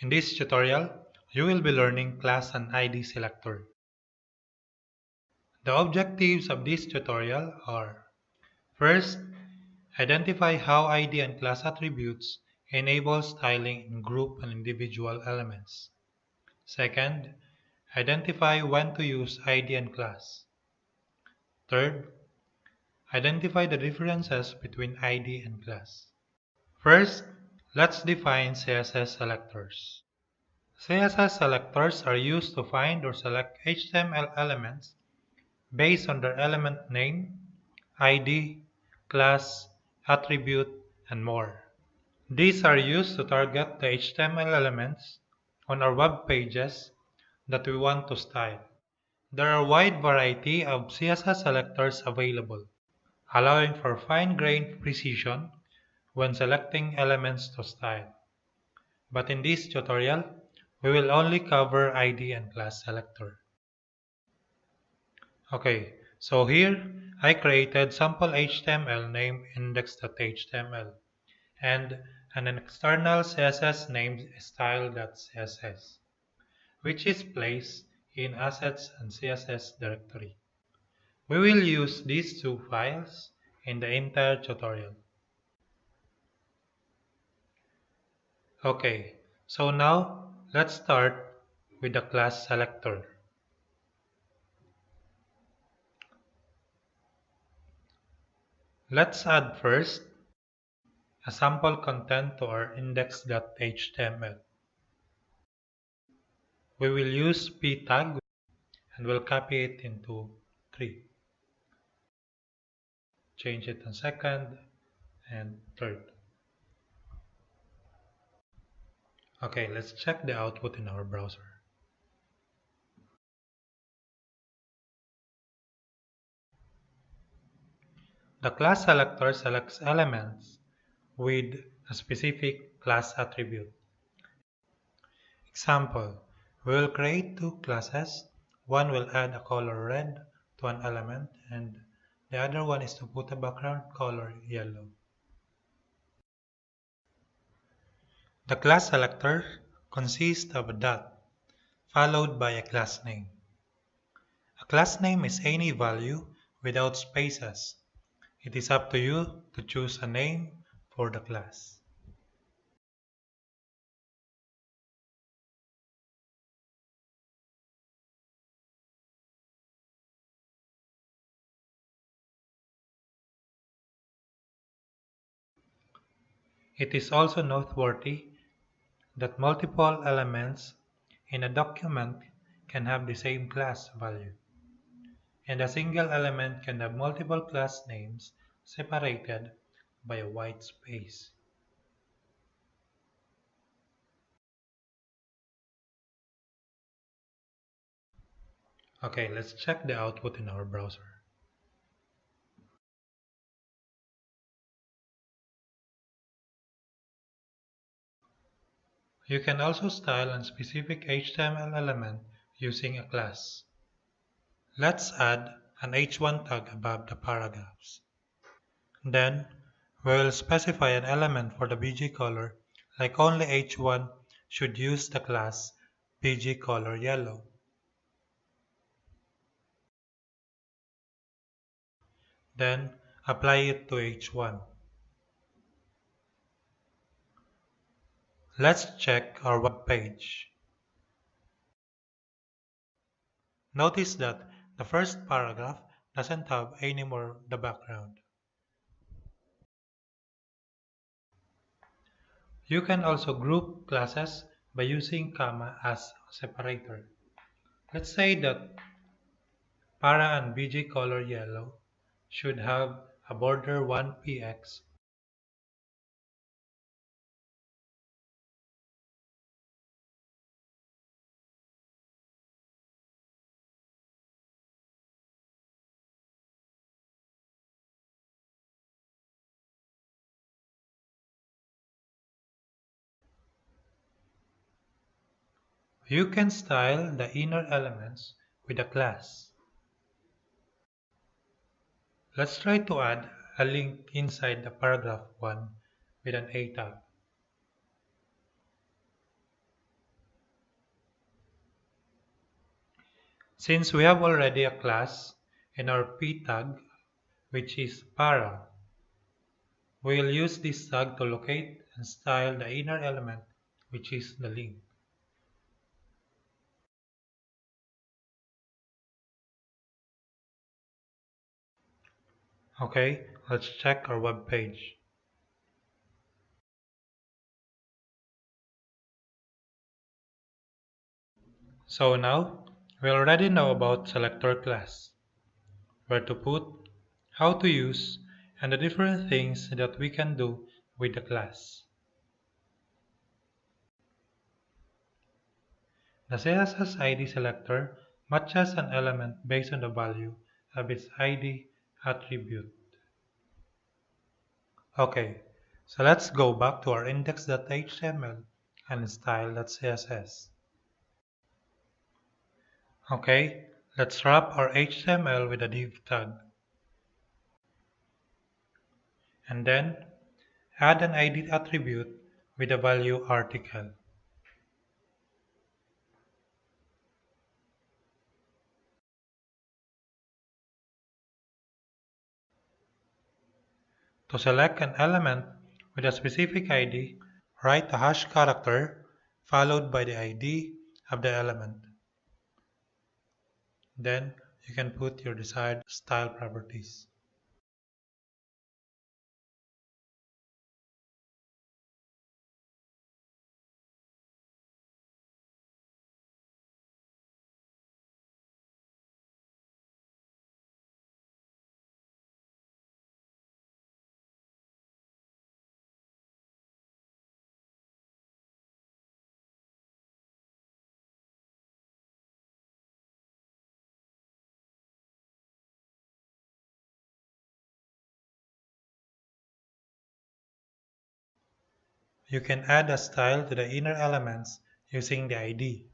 In this tutorial, you will be learning class and ID selector. The objectives of this tutorial are: first, identify how ID and class attributes enable styling in group and individual elements. Second, identify when to use ID and class. Third, identify the differences between ID and class. First, let's define CSS selectors. CSS selectors are used to find or select HTML elements based on their element name, ID, class, attribute, and more. These are used to target the HTML elements on our web pages that we want to style. There are a wide variety of CSS selectors available, allowing for fine-grained precision when selecting elements to style. But in this tutorial, we will only cover ID and class selector. Okay, so here I created sample HTML named index.html and an external CSS named style.css, which is placed in Assets and CSS directory. We will use these two files in the entire tutorial. Okay, so now let's start with the class selector. Let's add first a sample content to our index.html. We will use p tag and we'll copy it into 3. Change it on second and third. Okay, let's check the output in our browser. The class selector selects elements with a specific class attribute. Example, we will create two classes. One will add a color red to an element and the other one is to put a background color yellow. The class selector consists of a dot followed by a class name. A class name is any value without spaces. It is up to you to choose a name for the class. It is also noteworthy that multiple elements in a document can have the same class value, and a single element can have multiple class names separated by a white space. Okay, let's check the output in our browser. You can also style a specific HTML element using a class. Let's add an h1 tag above the paragraphs. Then, we will specify an element for the bg color, like only h1 should use the class bg color yellow. Then, apply it to h1. Let's check our web page. Notice that the first paragraph doesn't have any more the background. You can also group classes by using comma as a separator. Let's say that para and bg color yellow should have a border 1px. You can style the inner elements with a class. Let's try to add a link inside the paragraph 1 with an A tag. Since we have already a class in our p tag, which is para, we'll use this tag to locate and style the inner element, which is the link. Okay, let's check our web page. So now, we already know about selector class, where to put, how to use, and the different things that we can do with the class. The CSS ID selector matches an element based on the value of its ID attribute. Okay, so let's go back to our index.html and style.css. Okay, let's wrap our HTML with a div tag. And then add an ID attribute with the value article. To select an element with a specific ID, write a hash character followed by the ID of the element. Then you can put your desired style properties. You can add a style to the inner elements using the ID.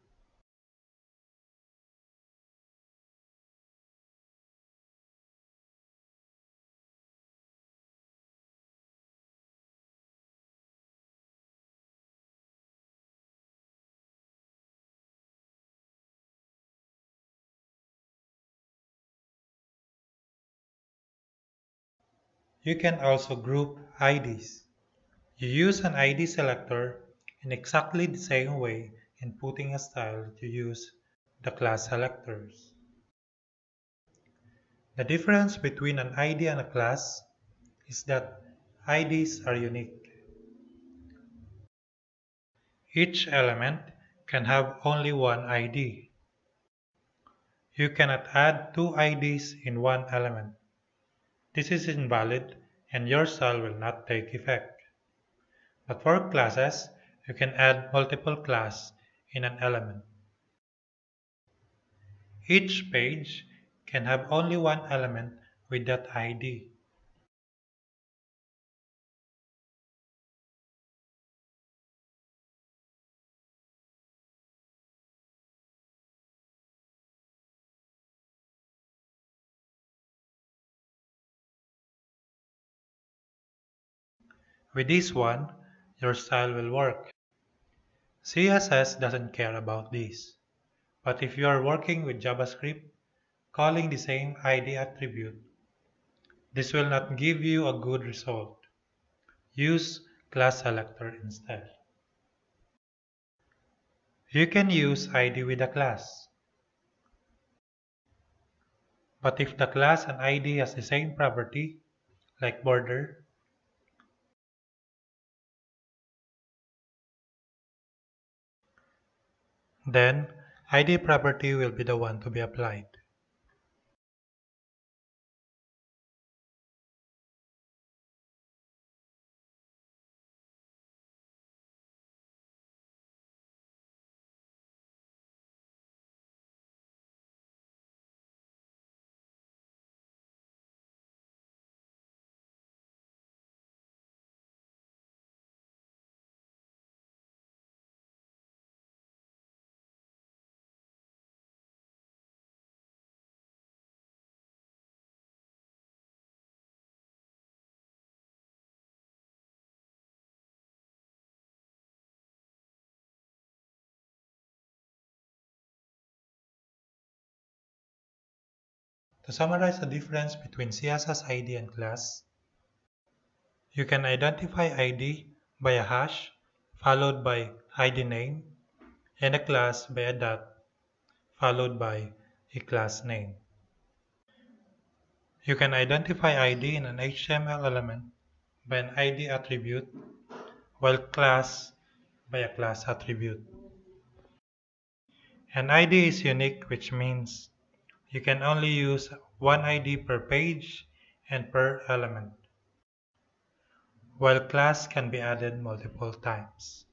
You can also group IDs. You use an ID selector in exactly the same way in putting a style you use the class selectors. The difference between an ID and a class is that IDs are unique. Each element can have only one ID. You cannot add two IDs in one element. This is invalid and your style will not take effect. But for classes, you can add multiple classes in an element. Each page can have only one element with that ID. With this one, your style will work. CSS doesn't care about this. But if you are working with JavaScript, calling the same ID attribute, this will not give you a good result. Use class selector instead. You can use ID with a class. But if the class and ID has the same property, like border, then ID property will be the one to be applied. To summarize the difference between CSS ID and class, you can identify ID by a hash followed by ID name and a class by a dot followed by a class name. You can identify ID in an HTML element by an ID attribute, while class by a class attribute. An ID is unique, which means you can only use one ID per page and per element, while class can be added multiple times.